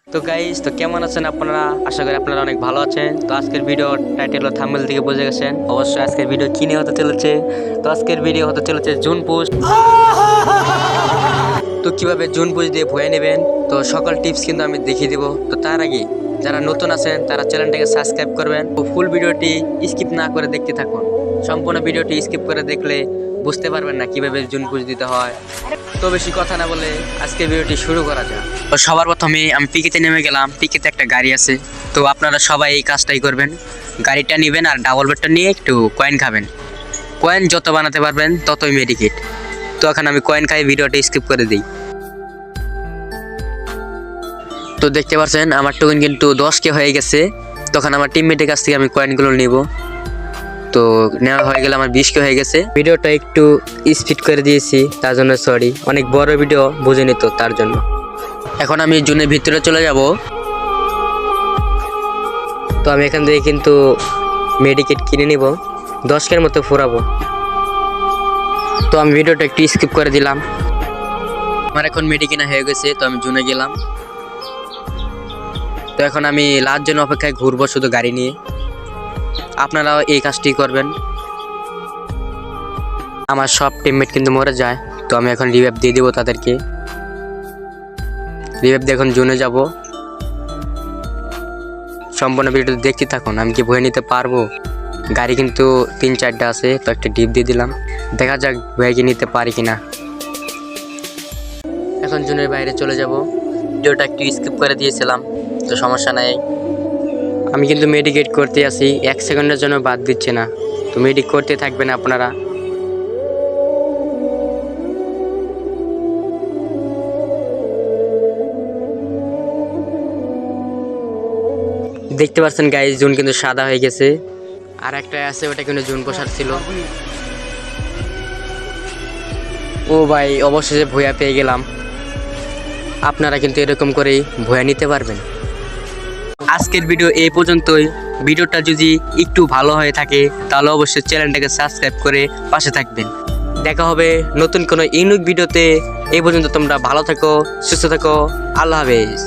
তো গাইস, তো কেমন আছেন আপনারা? আশা করি আপনারা অনেক ভালো আছেন। তো আজকের ভিডিও টাইটেল ও থাম্বনেল থেকে বুঝে গেছেন অবশ্যই আজকের ভিডিও কি নিয়ে হতে চলেছে। তো আজকের ভিডিও হতে চলেছে জুন পোস্ট। তো কিভাবে জুন পোস্ট দিয়ে ভয়ে নেবেন, তো সকল টিপস কিন্তু আমি দেখিয়ে দেবো। তো তার আগে যারা নতুন আছেন তারা চ্যানেলটাকে সাবস্ক্রাইব করবেন। তো ফুল ভিডিওটি স্কিপ না করে দেখতে থাকুন। সম্পূর্ণ ভিডিওটি স্কিপ করে দেখলে বুঝতে পারবেন না কিভাবে জুন পোস্ট দিতে হয়। তো বেশি কথা না বলে আজকে ভিডিওটি শুরু করা যাক। তো সবার প্রথমে আমি পিকেতে নেমে গেলাম। পিকেতে একটা গাড়ি আছে, তো আপনারা সবাই এই কাজটাই করবেন। গাড়িটা নেবেন আর ডাবল বেডটা নিয়ে একটু কয়েন খাবেন। কয়েন যত বানাতে পারবেন ততই মেডিকেট। তো এখন আমি কয়েন খাই ভিডিওটা স্কিপ করে দিই। তো দেখতে পাচ্ছেন আমার টোকেন কিন্তু 10K হয়ে গেছে। তখন আমার টিমমেটের কাছ থেকে আমি কয়েনগুলো নিব। তো নেওয়া হয়ে গেলে আমার 20K হয়ে গেছে। ভিডিওটা একটু স্পিড করে দিয়েছি, তার জন্য সরি। অনেক বড় ভিডিও বুঝে নিত তার জন্য। এখন আমি জুনের ভিতরে চলে যাব। তো আমি এখান থেকে কিন্তু মেডিকেট কিনে নিব, 10K মতো ফুরাবো। তো আমি ভিডিওটা একটু স্কিপ করে দিলাম। আমার এখন মেডিকেনা হয়ে গেছে, তো আমি জুনে গেলাম। তো এখন আমি লাস্ট জন্য অপেক্ষায় ঘুরবো শুধু গাড়ি নিয়ে। আপনারাও এই কাজটি করবেন। আমার সব টিমমেট কিন্তু মরে যায়, তো আমি এখন রিভাইভ দিয়ে দেবো তাদেরকে। রিভাইভ দিয়ে এখন জুনে যাব। সম্পূর্ণ ভিডিওটি দেখতে থাকুন। আমি কি ভয় নিতে পারবো? গাড়ি কিন্তু 3-4টা আছে, তো একটা ডিপ দিয়ে দিলাম। দেখা যাক ভয় কি নিতে পারি কিনা। এখন জুনের বাইরে চলে যাব। ভিডিওটা একটু স্কিপ করে দিয়েছিলাম, তো সমস্যা নাই। আমি কিন্তু মেডিকেট করতে আসি, 1 সেকেন্ডের জন্য বাদ দিচ্ছে না। তো মেডিকেট করতে থাকবেন আপনারা। দেখতে পাচ্ছেন গাইস, জুন কিন্তু সাদা হয়ে গেছে। আর একটা আছে, ওটা কিন্তু জুন পোশাক ছিল। ও ভাই, অবশেষে ভুয়া পেয়ে গেলাম। আপনারা কিন্তু এরকম করেই ভুয়া নিতে পারবেন। আজকের ভিডিও এই পর্যন্তই। ভিডিওটা যদি একটু ভালো হয়ে থাকে তাহলে অবশ্যই চ্যানেলটাকে সাবস্ক্রাইব করে পাশে থাকবেন। দেখা হবে নতুন কোনো ইউনিক ভিডিওতে। এই পর্যন্ত তোমরা ভালো থেকো, সুস্থ থেকো। আল্লাহ হাফেজ।